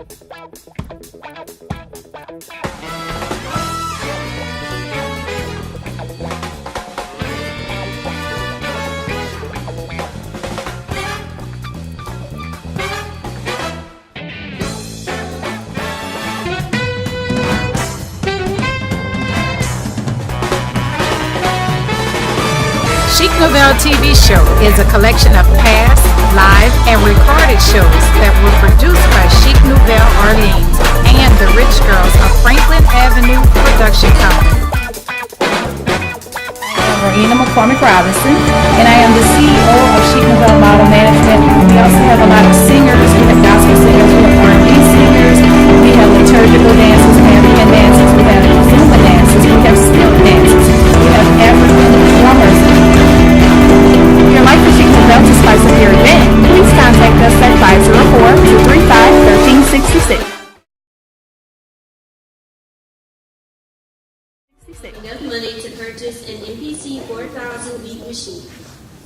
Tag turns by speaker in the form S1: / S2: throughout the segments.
S1: Chic Nouvelle TV show is a collection of past, live, and recorded shows that were produced by Chic Nouvelle Orleans and the Rich Girls of Franklin Avenue Production Company. I am Raina McCormick Robinson, and I am the CEO of Chic Nouvelle Model Management. We also have a lot of singers. We have gospel singers, we have R&B singers, we have liturgical dancers, we have African dancers, we have Zumba dancers, we have skilled dancers, we have African drummers. If your life is Chic Nouvelle to spice up your event, please contact us at 504-235-1366.
S2: Enough money to purchase an MPC 4000 beat machine.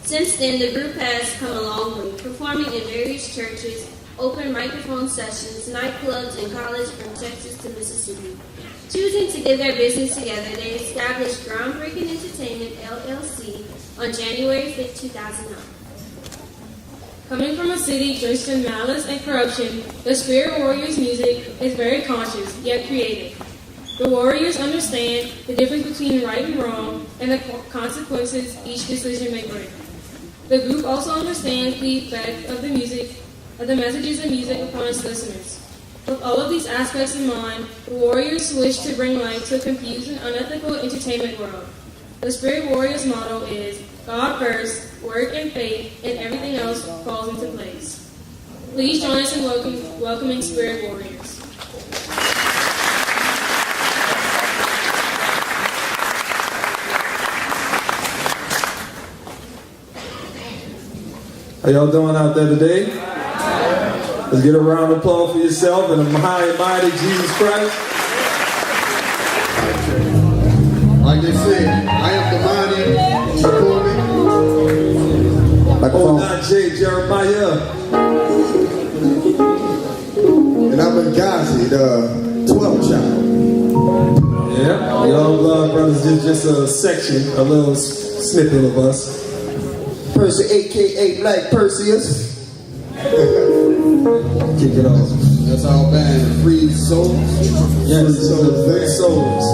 S2: Since then, the group has come a long way, performing in various churches, open microphone sessions, nightclubs, and college from Texas to Mississippi. Choosing to get their business together, they established Groundbreaking Entertainment, LLC, on January 5, 2009.
S3: Coming from a city drenched in malice and corruption, the Spirit Warriorz music is very conscious, yet creative. The Warriorz understand the difference between right and wrong and the consequences each decision may bring. The group also understands the effect of the messages of music upon its listeners. With all of these aspects in mind, the Warriorz wish to bring light to a confused and unethical entertainment world. The Spirit Warriorz motto is God first, work and faith, and everything else falls into place. Please join us in welcoming Spirit Warriorz.
S4: How y'all doing out there today? Let's get a round of applause for yourself and the high and mighty Jesus Christ.
S5: Like they say, I am the mighty McCormick. Like
S4: J. Jeremiah.
S5: And I'm Benghazi, the 12th child.
S4: Yeah, y'all brothers, just a section, a little snippet of us.
S5: Percy, a.k.a. Black Perseus.
S4: Kick it off.
S5: That's our band, Free Souls.
S4: Yes, free souls.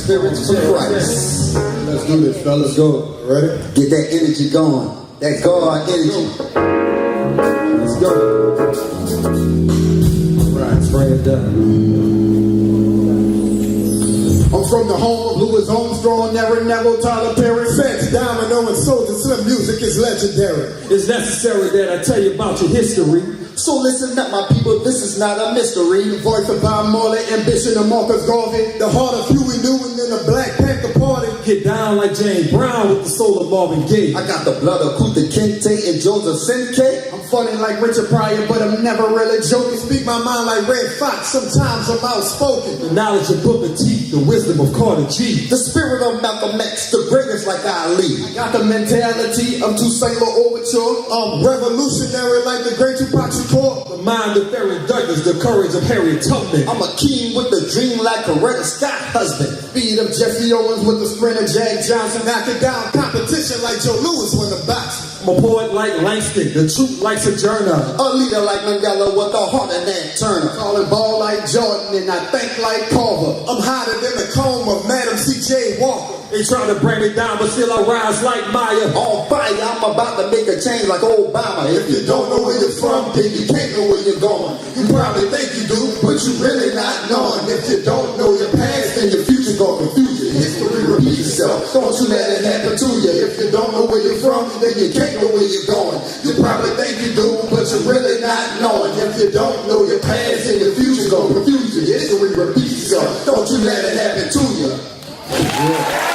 S5: Spirits for Christ. Let's do this, fellas. Go. Ready? Get that energy going. That God energy.
S4: Let's go. Right, let's bring it down.
S5: I'm from the home of Louis Armstrong, Aaron Neville, Tyler Perry, Fats, Domino, and Soldier Slim. Music is legendary.
S4: It's necessary that I tell you about your history.
S5: So listen up, my people, this is not a mystery. Voice of Bob Marley, ambition of Marcus Garvey, the heart of Huey Newton and the Black Panther Party.
S4: Get down like James Brown with the soul of Marvin Gaye.
S5: I got the blood of Kunta Kinte and Joseph Sinclair. I'm funny like Richard Pryor, but I'm never really joking. Speak my mind like Red Fox, sometimes I'm outspoken.
S4: The knowledge of Booker T, the wisdom of Carter G.
S5: The spirit of Malcolm X, the greatest like Ali. I got the mentality of Toussaint L'Ouverture. I'm revolutionary like the great Tupac Shakur.
S4: The mind of Aaron Douglas, the courage of Harriet Tubman.
S5: I'm a king with the dream like Coretta Scott husband. Speed of Jesse Owens with the sprint of Jack Johnson. Knocking down competition like Joe Louis when the box.
S4: I'm a poet like Langston, the truth like Sojourner.
S5: A leader like Mandela with a heart of Nat Turner. Calling ball like Jordan and I think like Carver. I'm hotter than the comb of Madam C.J. Walker.
S4: They try to bring me down, but still I rise like Maya.
S5: On fire, I'm about to make a change like Obama. If you don't know where you're from, then you can't know where you're going. You probably think you do, but you really not knowing. If you don't know your past, then your future gon' confuse you. History repeats itself. Don't you let it happen to you. If you don't know where you're from, then you can't know where you're going. You probably think you do, but you're really not knowing. If you don't know your past, then your future gon' confuse you. History repeats itself. Don't you let it happen to you. Yeah.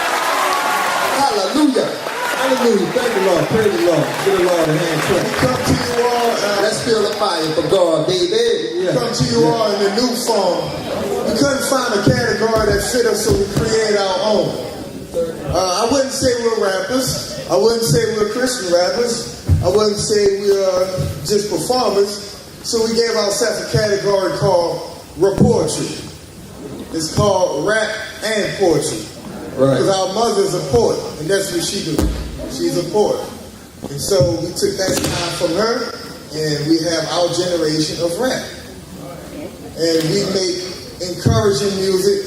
S5: Hallelujah.
S4: Hallelujah. Thank the Lord. Praise the Lord. Give the Lord a hand clap.
S5: Come to you all. Let's feel the fire for God, baby.
S4: Yeah.
S5: Come to you all in the new form. We couldn't find a category that fit us, so we create our own. I wouldn't say we're rappers. I wouldn't say we're Christian rappers. I wouldn't say we are just performers, so we gave ourselves a category called reportry. It's called rap and poetry.
S4: Right.
S5: Because our mother's a poet, and that's what she do. She's a poet. And so we took that time from her, and we have our generation of rap. And we make encouraging music,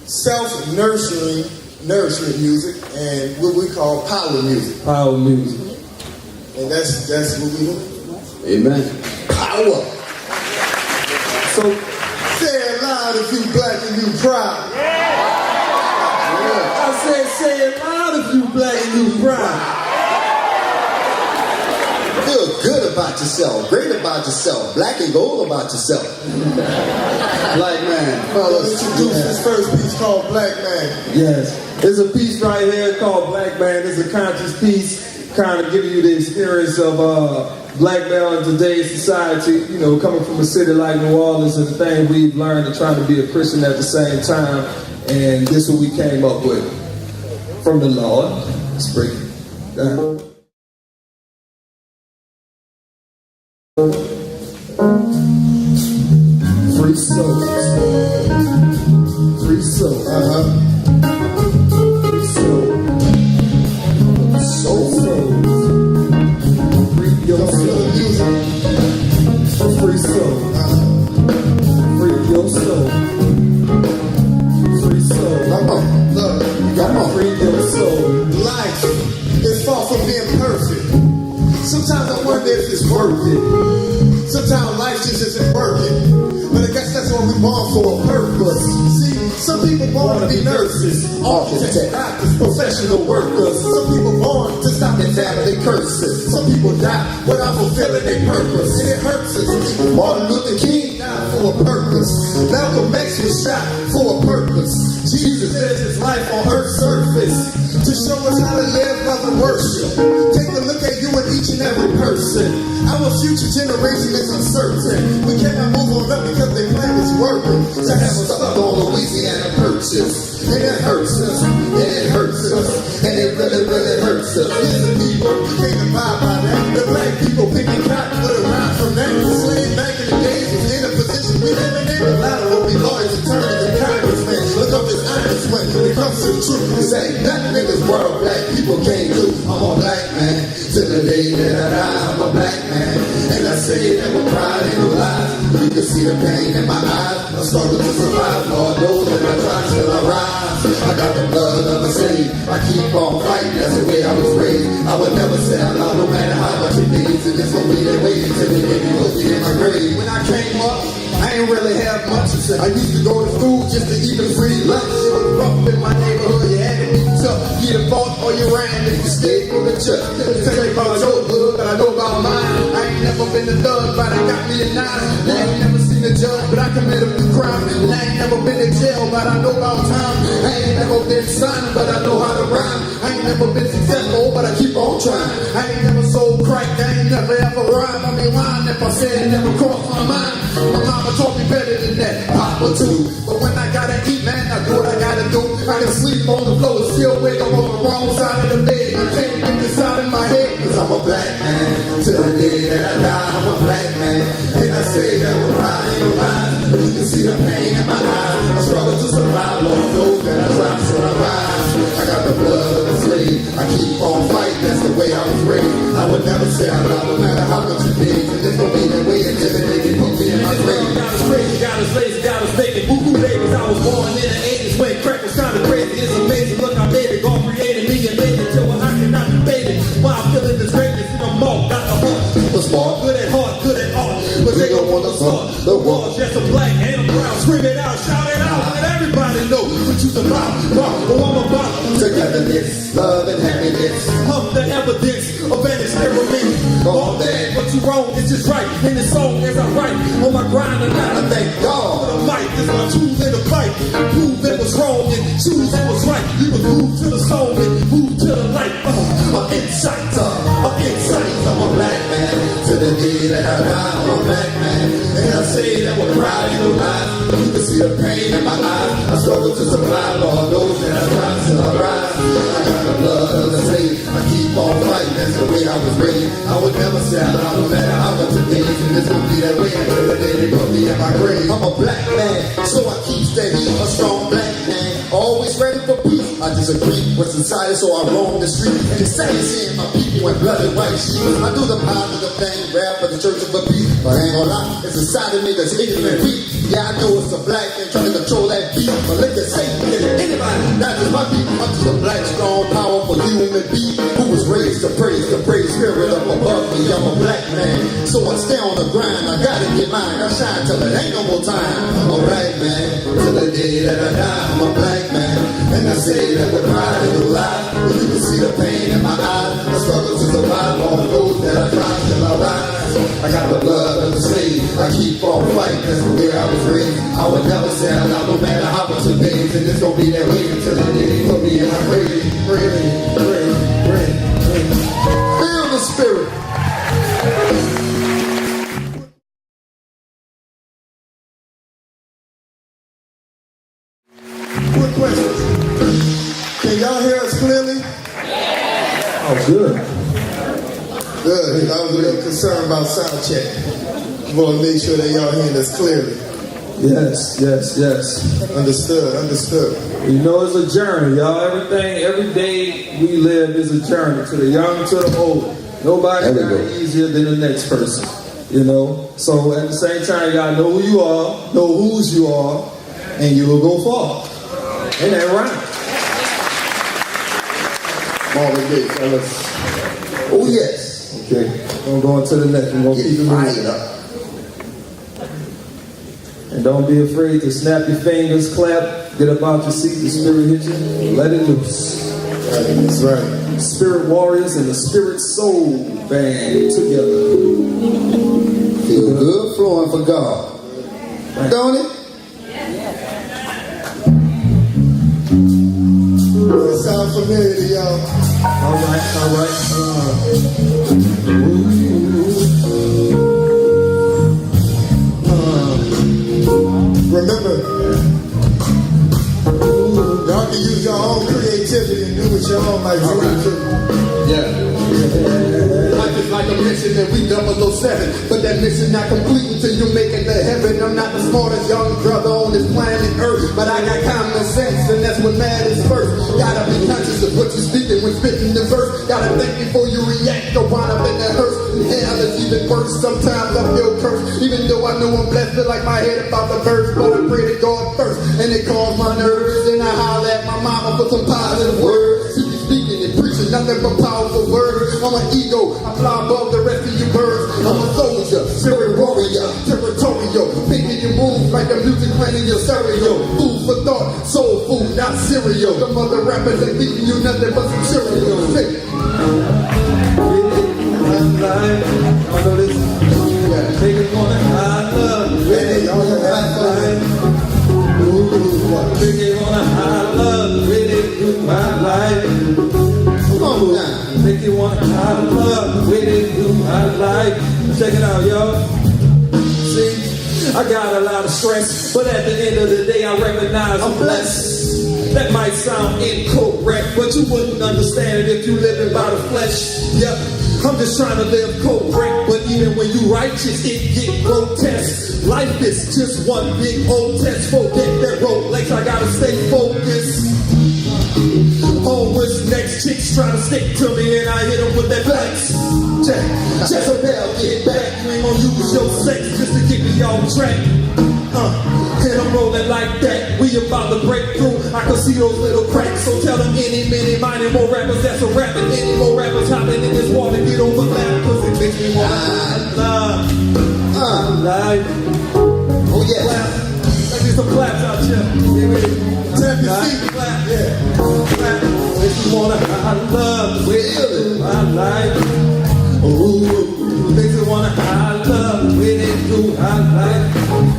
S5: self-nurturing music, and what we call power music.
S4: Power music.
S5: And that's what we do.
S4: Amen.
S5: Power.
S4: So,
S5: Say it loud if you black and you proud.
S4: I said, say it loud if you black and you proud.
S5: Feel good about yourself, great about yourself, black and gold about yourself.
S4: Black man.
S5: I'll introduce this first piece called Black Man.
S4: Yes. There's a piece right here called Black Man. It's a conscious piece, kind of giving you the experience of black male in today's society, you know, coming from a city like New Orleans, and the thing we've learned and trying to be a Christian at the same time. And this is what we came up with from the Lord. Let's break it down. Free souls. Free souls. Free souls. Soul. Free your soul. Free soul. Free your soul. Free soul.
S5: Come on, look, come on.
S4: Free your soul.
S5: Life is far from being perfect. Sometimes I wonder if it's worth it. Sometimes life just isn't working. But I guess that's what we're born for, a purpose. See, some people born to be nurses, architects, doctors, professional workers. Some people born to stop their family curses. Some people die without fulfilling their purpose. And it hurts us. Martin Luther King died for a purpose. Malcolm X was shot for a purpose. Jesus lived his life on earth's surface to show us how to live, love, and worship. Take a look at you and each and every person. Our future generation is uncertain. We cannot move on up because their plan was working to have us stuck on Louisiana purchase. And it hurts us, and it hurts us, and it really, really hurts us. Here's the people can't abide by that. The black people picking cotton with a rhyme from that. Slave back in the days was in a position we living in. A lot of will be lawyers, attorneys, and congressmen. Look up his honest when it comes to the truth. This ain't nothing in this world black people can't do. I'm a black man. Till the day that I die, I'm a black man. And I say it with pride and no lies. You can see the pain in my eyes. I struggle to survive, Lord knows that I try till I rise. I got the blood of a slave. I keep on fighting, that's the way I was raised. I would never sell out no matter how much it needs. And it's gonna be that way until they get me hooked in my grave. When I came up, I ain't really have much. I used to go to school just to eat a free lunch. It was rough in my neighborhood, you had to be tough. You either fought or you ran if you stayed for the church. Tell me about your hood, but I know about mine. I ain't never been a thug, but I got me a 9. I ain't never seen a judge, but I committed a crime. And I ain't never been in jail, but I know about time. I ain't never been signed, but I know how to rhyme. I ain't never been successful, but I keep on trying. I ain't never sold crack, I ain't never ever rhyme. I be lying if I said it never crossed my mind. My mama taught me better than that, Papa too. But when I gotta eat, man, I do what I gotta do. I can sleep on the floor and still wake up on the wrong side of the bed. I can't get this out of my head, cause I'm a black man. Till the day that I die, I'm a black man. And I say that with pride and no lies. You can see the pain in my eyes. I struggle to survive, Lord knows that I try till I rise. I got the blood of a slave. I keep on fighting, that's the way I was raised. I would never say I love no matter how much it needs. And it's gonna be that way until they can put me in my grave.
S4: Got us crazy, got us lazy, got us making boo-boo babies. I was born in the 80s when crack was kind of crazy. It's amazing, look I made it. God created me and made it till I cannot be faded. While I'm feeling this greatness in the mall, got the heart.
S5: The smart,
S4: Good at heart, good at art, but they don't want to start. The world's just a black and a brown. Scream it out, shout it out, let everybody know what you's about. Oh, I'm about
S5: togetherness, love and happiness.
S4: I'm the evidence of an experiment. All bad, but you wrong, it's just right. In the song as I write, on my grind and I thank God for the mic. This my tool in the fight. Prove it was wrong and choose it was right. You was moved to the soul and moved to the light. I'm insight,
S5: I'm a black man. To the day that I die, I'm a black man. And I say that with pride and no lies. You can see the pain in my eyes. I struggle to survive, Lord knows that I try till I rise. I got the blood of the slave. I keep on fighting, that's the way I was raised. I would days, and it's gonna be that way until the day they put me in my grave. I'm a black man, so I keep steady, a strong black man, always ready for peace. I disagree with society, so I roam the street. And it's sad seeing my people in blood and white sheep. I do the positive thing, rap for the church of a beat. But I ain't gonna lie, it's a side of me that's ignorant and weak. Yeah, I know it's a black man trying to control that beat. But let the Satan get it. Anybody, not just my people. I'm just a black, strong, powerful human being who was raised to praise the praise spirit up above me. I'm a black man, so I stay on the grind. I gotta get mine. I shine till it ain't no more time. I'm a black man till the day that I die. I'm a black man, and I say that the pride is a lie. But you can see the pain in my eyes. The struggle to survive all the roads that I try till I rise. I got the blood of the slave. I keep on fighting. That's the way I was raised. I would never sell out no matter how much it pays. And it's gonna be that way until the day they put me in my grave. Feel the spirit. Quick questions. Can y'all hear us clearly?
S4: Oh, good.
S5: Good. I was a little concerned about sound check. I want to make sure that y'all hearing us clearly.
S4: Yes.
S5: Understood.
S4: You know, it's a journey, y'all. Every day we live is a journey, to the young, to the old. Nobody got it easier than the next person, you know. So at the same time, y'all know who you are, know whose you are, and you will go far. Ain't that right?
S5: Marvin Gaye, fellas. Oh, yes.
S4: Okay, we're going to go on to the next. We're going to keep it moving up. And don't be afraid to snap your fingers, clap, get up out your seat, the spirit hit you, let it loose.
S5: That's right.
S4: Spirit Warriorz and the Spirit Soul Band together.
S5: Feel good flowing for God. Right. Don't it? It sounds familiar to y'all.
S4: All right.
S5: Remember, y'all can use your own creativity and do what your own like to. Yeah. Life is like a mission and we 007. But that mission not complete until you make it to heaven. I'm not the smartest young brother on this planet Earth, but I got common sense and that's what matters first. Gotta be conscious of what you're speaking when spitting the verse. Gotta think before you react or wind up in the hearse. Hell is even worse, sometimes I feel cursed. Even though I know I'm blessed, feel like my head about to burst. But I pray to God first, and it calms my nerves. And I holler at my mama for some positive words. She be speaking and preaching nothing but powerful words. I'm an ego, I fly above the rest of you birds. I'm a soldier, spirit warrior, territorial. Making you move like the music playing in your stereo. Food for thought, soul food, not cereal. The mother rappers ain't feeding you nothing but some cereal.
S4: Life. I know this. Yeah. Take it on high love. Ready on a high life. Take it on a high love. Ready to my life.
S5: Come on now.
S4: Take it on a high love. Ready to my life. Check it out, y'all. See, I got a lot of stress, but at the end of the day, I recognize I'm blessed. That might sound incorrect, but you wouldn't understand it if you living by the flesh. Yep. I'm just trying to live correct, but even when you righteous, it get grotesque. Life is just one big old test. Forget that Rolex, I gotta stay focused. On what's next, chicks trying to stick to me, and I hit them with that flex. Jezebel, get back. You ain't gonna use your sex just to get me off track. And I'm rolling like that. We about to break through. I can see those little cracks. So tell them any, more rappers that's a rapper. Any more rappers hopping in this water, get over that. Cause it makes me wanna life.
S5: Oh yeah.
S4: Clap. Let's get some claps out here.
S5: Tap your feet.
S4: Clap. Yeah. Clap. Makes me wanna love. With my life. Ooh. Makes me wanna love. With it through my life.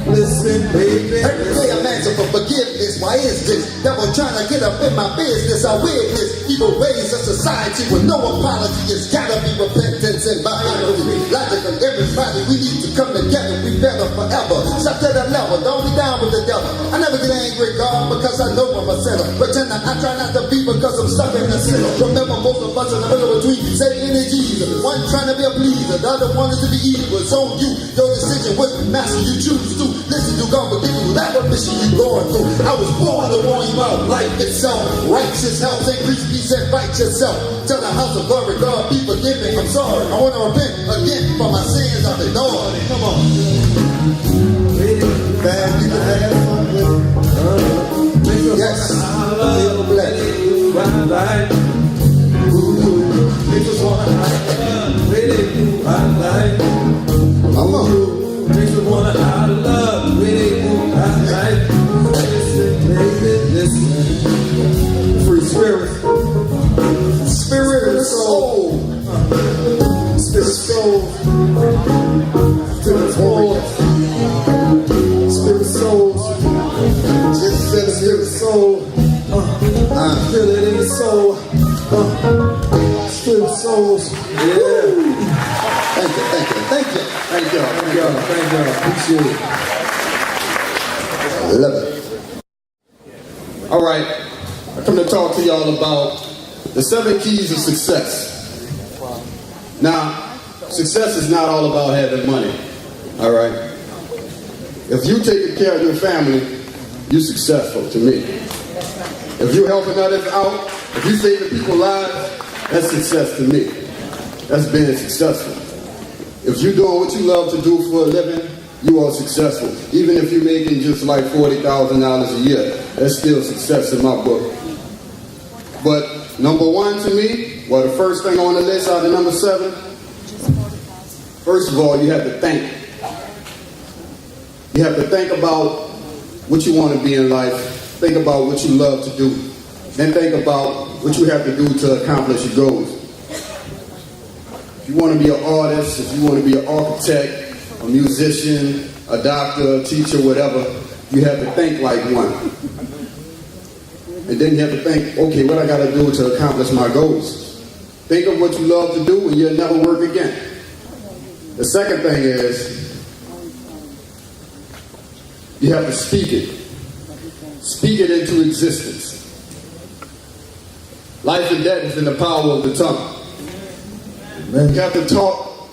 S4: Listen, baby.
S5: Every day I'm asking for forgiveness. Why is this? Devil trying to get up in my business. I witness evil ways of society with no apology. It's gotta be repentance and biology. Logically, everybody, we need to come together. We better forever. Step to the level. Don't be down with the devil. I never get angry, God, because I know I'm a sinner. Pretend I try not to be because I'm stuck in the sinner. Remember, most of bunch in the middle between Satan and Jesus. One trying to be a pleaser, the other one is to be evil. It's on you, your decision, what master you choose to. Listen to God, but give you whatever mission you going through. I was born to warn you out life itself. Righteous health, increase peace and right yourself. Tell the house of glory, God, be forgiven. I'm sorry, I want to repent again for my sins I've ignored. Come on. Bad people have fun with it. Yes, feel blessed. Make us wanna come on.
S4: Makes me wanna out of love. Listen, baby, listen. Free spirit.
S5: Spirit and soul. Spirit soul. Spirit soul. Spirit soul. Just feel the spirit soul. I feel it in your soul. Spirit souls.
S4: Yeah.
S5: Thank you, thank you, thank you.
S4: Thank y'all, thank y'all, thank y'all. Appreciate it.
S5: I love it.
S6: All right, I come to talk to y'all about the 7 keys of success. Now, success is not all about having money, all right? If you taking care of your family, you're successful to me. If you're helping others out, if you're saving people's lives, that's success to me. That's being successful. If you're doing what you love to do for a living, you are successful. Even if you're making just like $40,000 a year, that's still success in my book. But number 1 to me, well, the first thing on the list out of number 7, first of all, you have to think. You have to think about what you want to be in life. Think about what you love to do. Then think about what you have to do to accomplish your goals. If you want to be an artist, if you want to be an architect, a musician, a doctor, a teacher, whatever, you have to think like one. And then you have to think, okay, what I got to do to accomplish my goals. Think of what you love to do and you'll never work again. The second thing is, you have to speak it. Speak it into existence. Life and death is in the power of the tongue. You have to talk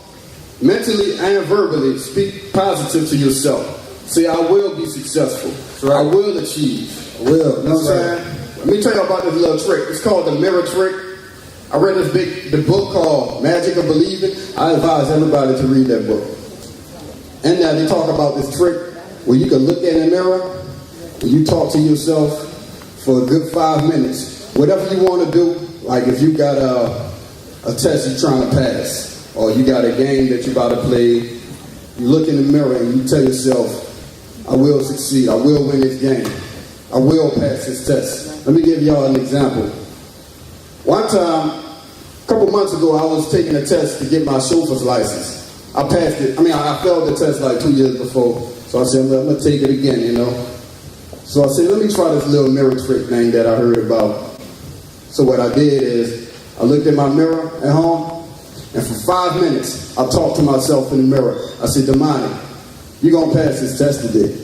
S6: mentally and verbally. Speak positive to yourself. Say, I will be successful. Right. I will achieve.
S5: I will.
S6: You know what I'm saying? Let me tell you about this little trick. It's called the mirror trick. I read the book called Magic of Believing. I advise everybody to read that book. And now they talk about this trick where you can look in the mirror and you talk to yourself for a good 5 minutes. Whatever you want to do, like if you got a test you're trying to pass, or you got a game that you're about to play, you look in the mirror and you tell yourself, I will succeed, I will win this game, I will pass this test. Let me give y'all an example. One time, a couple months ago, I was taking a test to get my chauffeur's license. I passed it. I failed the test like 2 years before. So I said, I'm going to take it again, you know. So I said, let me try this little mirror trick thing that I heard about. So what I did is, I looked in my mirror at home, and for 5 minutes, I talked to myself in the mirror. I said, Damani, you're going to pass this test today.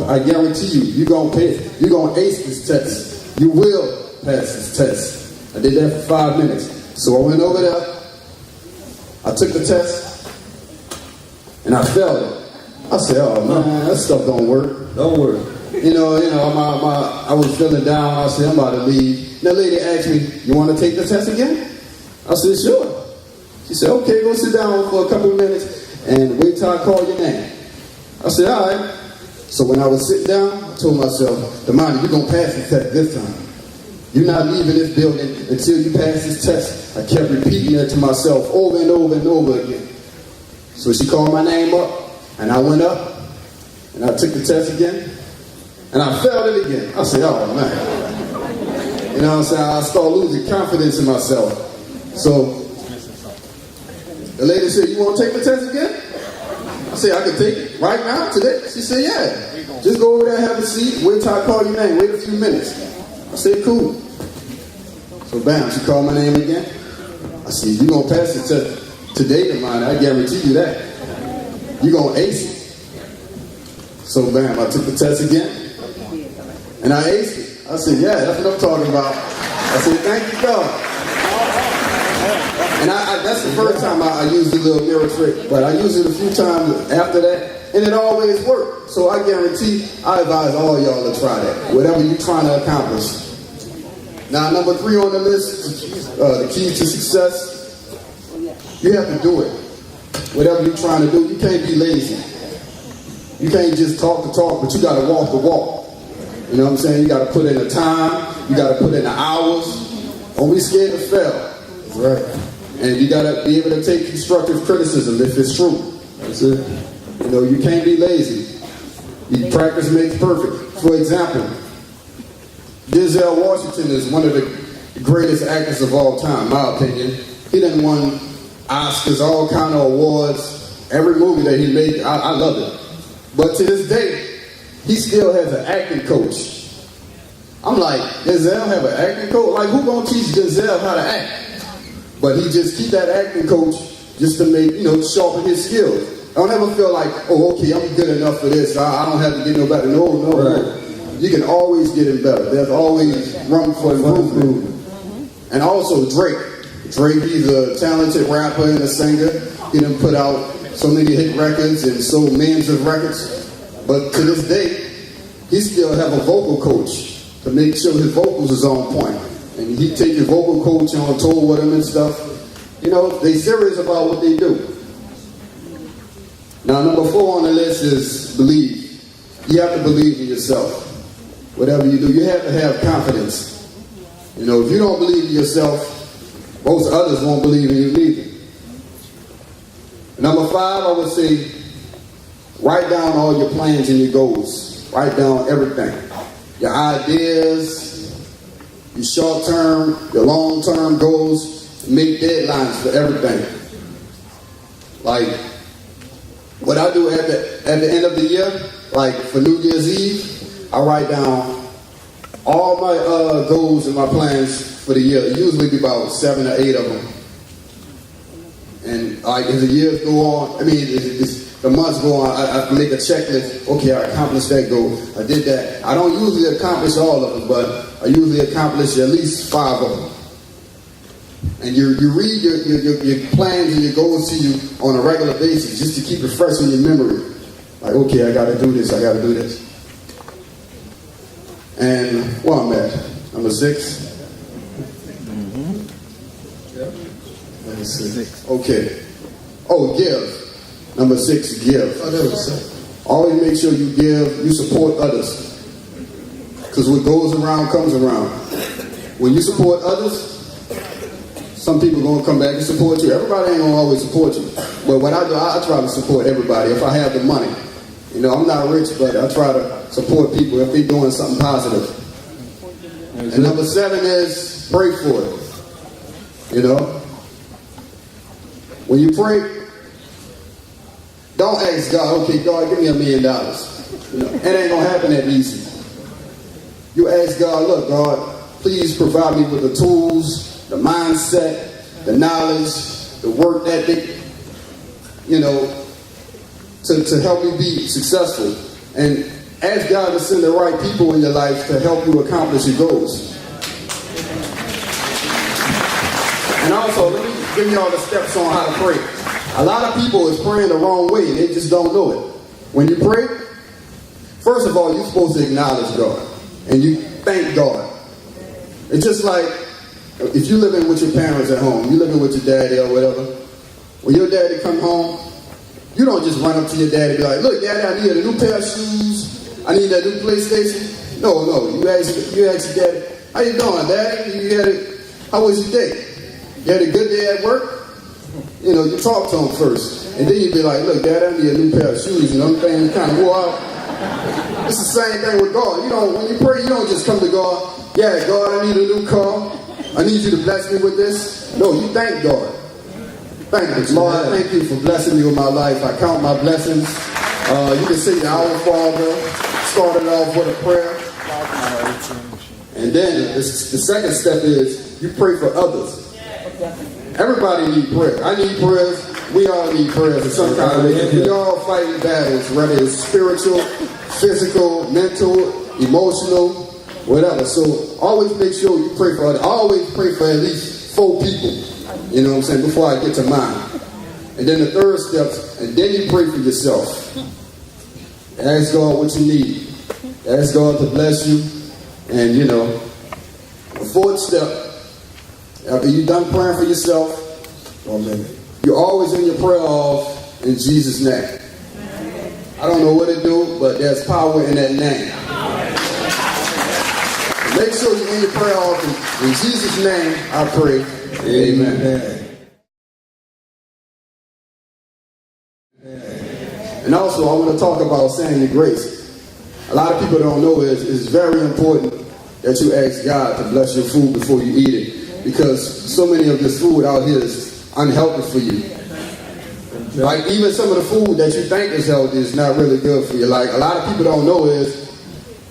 S6: I guarantee you, you're going to ace this test. You will pass this test. I did that for 5 minutes. So I went over there, I took the test, and I failed it. I said, oh man, that stuff don't work.
S4: Don't work.
S6: I was feeling down. I said, I'm about to leave. That lady asked me, you want to take the test again? I said, sure. She said, okay, go sit down for a couple of minutes and wait till I call your name. I said, all right. So when I was sitting down, I told myself, Damani, you're going to pass the test this time. You're not leaving this building until you pass this test. I kept repeating that to myself over and over and over again. So she called my name up, and I went up, and I took the test again, and I failed it again. I said, oh man. You know what I'm saying? I started losing confidence in myself. So the lady said, you want to take the test again? I said, I can take it right now, today? She said, yeah. Just go over there, have a seat, wait till I call your name, wait a few minutes. I said, cool. So bam, she called my name again. I said, you're going to pass the test today to mine, I guarantee you that. You're going to ace it. So bam, I took the test again, and I aced it. I said, yeah, that's what I'm talking about. I said, thank you, God. And that's the first time I used the little mirror trick, but I used it a few times after that, and it always worked. So I guarantee, I advise all y'all to try that, whatever you're trying to accomplish. Now, number 3 on the list, the key to success, you have to do it. Whatever you're trying to do, you can't be lazy. You can't just talk the talk, but you got to walk the walk. You know what I'm saying? You got to put in the time, you got to put in the hours. Don't be scared to fail. Right. And you got to be able to take constructive criticism if it's true. That's it. You know, you can't be lazy. Practice makes perfect. For example, Denzel Washington is one of the greatest actors of all time, in my opinion. He done won Oscars, all kind of awards. Every movie that he made, I love it. But to this day, he still has an acting coach. I'm like, Denzel have an acting coach? Like, who gonna teach Denzel how to act? But he just keep that acting coach just to make, sharpen his skills. I don't ever feel like, oh, okay, I'm good enough for this. I don't have to get no better. No. Right. You can always get him better. There's always room for improvement. And also Drake. Drake, he's a talented rapper and a singer. He done put out so many hit records and sold millions of records. But to this day, he still have a vocal coach to make sure his vocals is on point. And he take his vocal coach on tour with him and stuff. They serious about what they do. Now, number 4 on the list is believe. You have to believe in yourself. Whatever you do, you have to have confidence. If you don't believe in yourself, most others won't believe in you neither. Number 5, I would say, write down all your plans and your goals. Write down everything. Your ideas, your short-term, your long-term goals. Make deadlines for everything. Like, what I do at the end of the year, like for New Year's Eve, I write down all my goals and my plans for the year. Usually be about 7 or 8 of them. And like as the years go on, the months go on, I make a checklist. Okay, I accomplished that goal. I did that. I don't usually accomplish all of them, but I usually accomplish at least 5 of them. And you read your plans and your goals to you on a regular basis just to keep it fresh in your memory. Like, okay, I got to do this, I got to do this. And where I'm at, number 6. Number 6. Okay. Oh, give. Number 6, give. Oh, that was 7. Always make sure you give, you support others. Because what goes around comes around. When you support others, some people are going to come back and support you. Everybody ain't going to always support you. But what I do, I try to support everybody if I have the money. I'm not rich, but I try to support people if they're doing something positive. And number 7 is pray for it. When you pray, don't ask God, okay, God, give me $1 million. It ain't going to happen that easy. You ask God, look, God, please provide me with the tools, the mindset, the knowledge, the work ethic, to help me be successful. And ask God to send the right people in your life to help you accomplish your goals. And also, let me give y'all the steps on how to pray. A lot of people is praying the wrong way and they just don't know it. When you pray, first of all, you're supposed to acknowledge God. And you thank God. It's just like if you're living with your parents at home, you're living with your daddy or whatever. When your daddy come home, you don't just run up to your daddy and be like, look, daddy, I need a new pair of shoes. I need that new PlayStation. No. You ask your daddy, how you doing, daddy? How was your day? You had a good day at work? You talk to him first. And then you be like, look, daddy, I need a new pair of shoes. I'm thinking kind of wore out. It's the same thing with God. When you pray, you don't just come to God, yeah, God, I need a new car. I need you to bless me with this. No, you thank God. Thank you, Lord. Thank you for blessing me with my life. I count my blessings. You can say the Our Father. Started off with a prayer. And then the second step is you pray for others. Everybody needs prayer. I need prayers. We all need prayers in some kind of way. We all fighting battles, whether it's spiritual, physical, mental, emotional. whatever. So always make sure you pray for others. Always pray for at least 4 people, you know what I'm saying, before I get to mine. And then the third step, and then you pray for yourself. Ask God what you need. Ask God to bless you. And you know, the fourth step, after you're done praying for yourself, you're always in your prayer off in Jesus' name. I don't know what to do, but there's power in that name. Make sure you're in your prayer off in Jesus' name. I pray. Amen. And also, I want to talk about saying your grace. A lot of people don't know it's very important that you ask God to bless your food before you eat it, because so many of this food out here is unhealthy for you. Like even some of the food that you think is healthy is not really good for you. Like a lot of people don't know is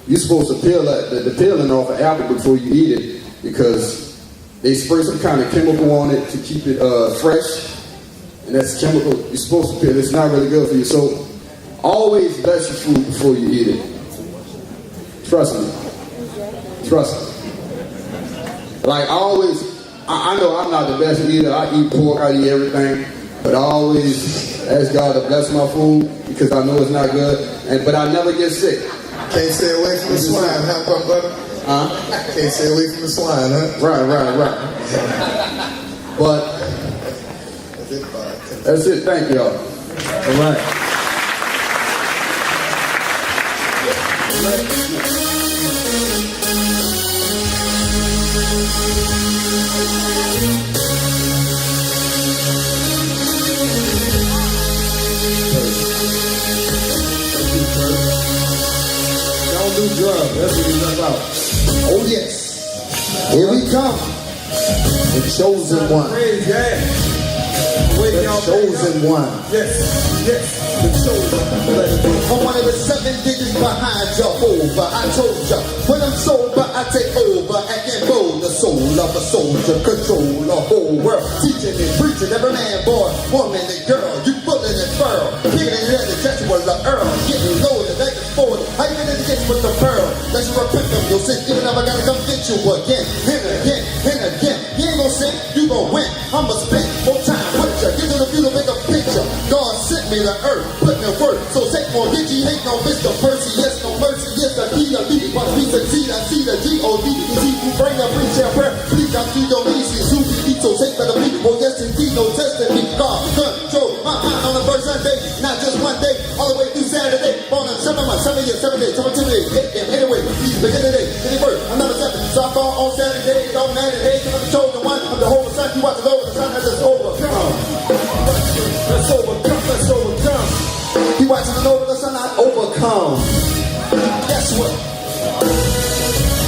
S6: you're supposed to peel the peeling off an apple before you eat it, because they spray some kind of chemical on it to keep it fresh. And that's chemical you're supposed to peel. It's not really good for you. So always bless your food before you eat it. Trust me. Trust me. Like I know I'm not the best eater. I eat pork, I eat everything. But I always ask God to bless my food because I know it's not good. But I never get sick.
S5: Can't stay away from the swine, huh, brother? Can't stay away from the swine, huh?
S6: Right. But that's it. Thank y'all.
S4: All right.
S5: Don't do drugs. That's what it's about. Oh yes. Here we come. The chosen one.
S4: Praise God.
S5: The chosen one.
S4: Yes. The chosen one.
S5: I'm one of the 7 digits behind Jehovah. I told ya, when I'm sober, I take over. Acting bold, the soul of a soldier, control the whole world. Teaching and preaching, every man, boy, woman, and girl. You pulling and furl. Picking and headed, catching with the earl. Getting loaded, back and forth. How you gonna get with the pearl? That's your repent of your sins. Even if I gotta come get you again, and again, and again. You ain't gonna sin, you gon' win. I'ma spend more time with ya. Get to the view to make a picture. God sent me to earth, put in work. So take more, get you hate no Mr. Percy. Yes, no mercy, yes, the key to be. But we succeed, I see the G-O-D. You see, you bring a preach and prayer. Please, I'm to your knees. You see, so take better people. Yes, indeed, no testing me. God control my mind on the first Sunday, not just one day, all the way through Saturday. Born on 7 months, 7 years, 7 days, 7 days. Anyway, please begin today, any word. I'm number 7, so I fall on Saturday. Don't matter, hey, I'm the chosen one. I'm the whole sun. You watch it over, the sun has just overcome.
S4: Let's overcome.
S5: He watching it over, the sun I overcome. Guess what?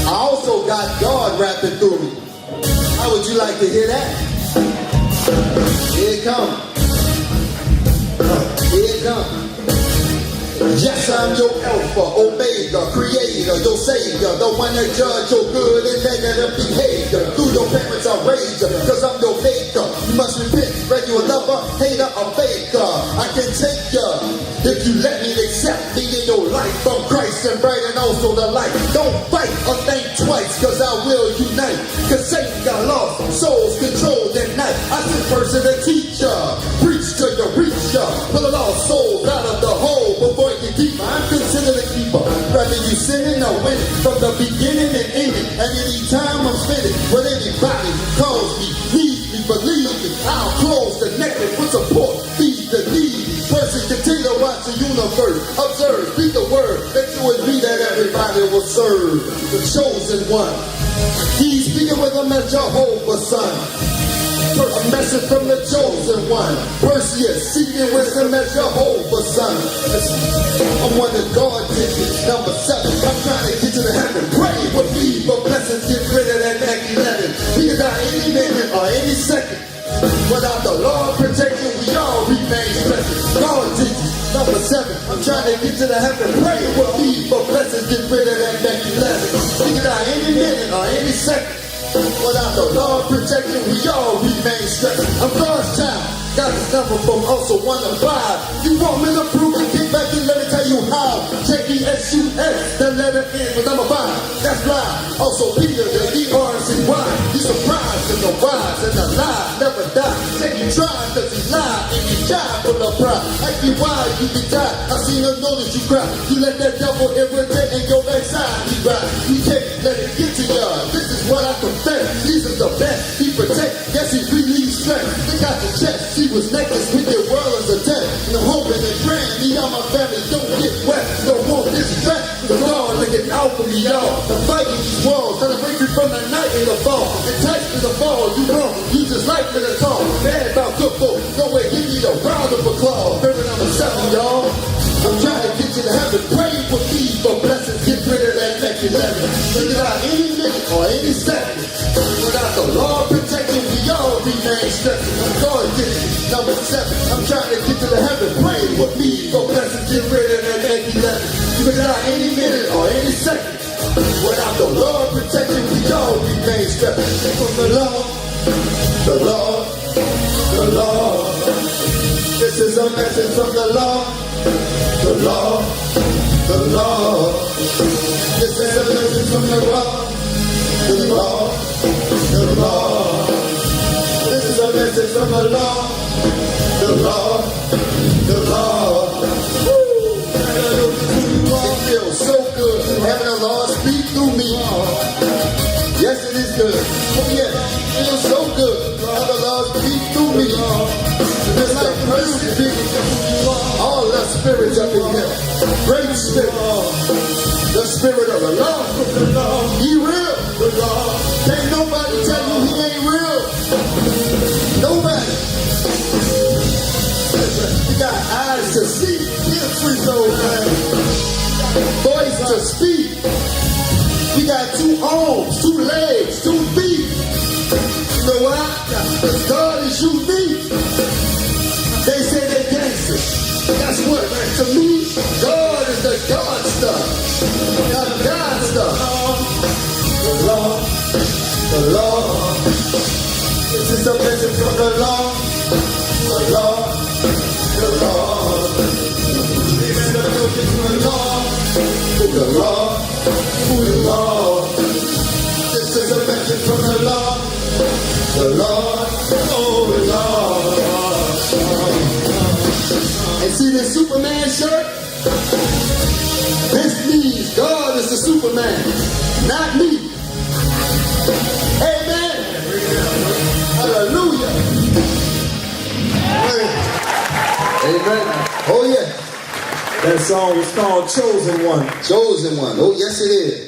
S5: I also got God rapping through me. How would you like to hear that? Here it comes. Here it comes. Yes, I'm your Alpha, Omega, Creator, your Savior, the one that judge your good and negative behavior. Through your parents I raised you, cause I'm your maker. You must repent, whether you a lover, hater, or faker. I can take you if you let me accept me in your life. From Christ and brighten also the light. Don't fight or think twice, cause I will unite. Cause Satan got lost, souls controlled at night. I sent person to teach ya, preach to you, reach ya. Pull the lost souls out of the hole before you keep. I'm considered a keeper. Rather you sinning or winning, from the beginning and ending. And any time I'm spending with anybody who calls me, needs me, believe me, I'll close the naked with support, feed the needy. Person continue to watch the universe, observe, speak the word, that you would be that everybody will serve. The chosen one. He's speaking with them as Jehovah's son. A message from the chosen one. Perseus, seeking wisdom as Jehovah's son. I'm one that God did. Number 7, I'm trying to get to the heaven. Pray with me for blessings. Get rid of that neck 11. We can die any minute or any second. Without the Lord protection, we all remain blessed. God did it. Number 7, I'm trying to get to the heaven. Pray with me for blessings. Get rid of that neck 11. We can die any minute or any second. Without the Lord protection, we all remain stressed. I'm God's child. Got his number from also 1 to 5. You want me to prove it? Get back and let me tell you how. J-E-S S-U-S, that letter N with number 5. That's live. Also Peter, the E-R-C-Y. You surprised and the wise and the lie never die. Say you tried cause he lied and you tried full of pride. Ask me why you be tired. I seen her notice you cry. You let that devil irritate and your backside he ride. You can't let it get to ya. This is what I confess. Jesus the best. He protect. Yes, he relieves stress. They got the chest. She was necklace with your world as a test. And I'm hoping and praying me and my family don't get wet. Don't want this stress. The Lord looking out for me, y'all. I'm fighting these walls. Trying to break me from the night in the fall. Entice me to fall. You wrong. You just like me to talk. Bad about good folk. No way, give me a round of applause. Baby, I'm accepting, y'all. I'm trying to get you to heaven. Pray for me for blessings. Get rid of that neck 11. Look it out any minute or any second. Without the Lord protecting, we all remain stressing. I'm going to get it. Number 7. I'm trying to get to the heaven. Pray for me for blessings. Get rid of that neck 11. Look it out any minute or any second. Without the Lord protecting, we all remain stressing. From the Lord, the Lord, the Lord. This is a message from the Lord, the Lord, the Lord. This is a message from the Lord, the Lord, the Lord. This is a message from the Lord, the Lord, the Lord. It feels so good having the Lord speak through me. Yes, it is good. Oh yeah, it feels so good having the Lord speak through me. It's like music, all the spirits up in here. Great spirit, the spirit of the Lord. He real. Can't nobody tell you he ain't real. Nobody. You got eyes to see, ears free soul, man. Voice to speak. You got 2 arms, 2 legs, 2 feet. You know why? Because God is unique. They say they're gangsters. Guess what? To me, God is the God stuff. The God stuff. The Lord, the Lord. This is a message from the Lord, the Lord, the Lord. This is a message from the Lord, the Lord, the Lord. This is a message from the Lord, the Lord, oh the Lord. And see this Superman shirt? This means God is the Superman, not me. Amen. Hallelujah.
S6: Amen.
S5: Oh yeah.
S4: That song is called Chosen One.
S5: Chosen One. Oh yes it is.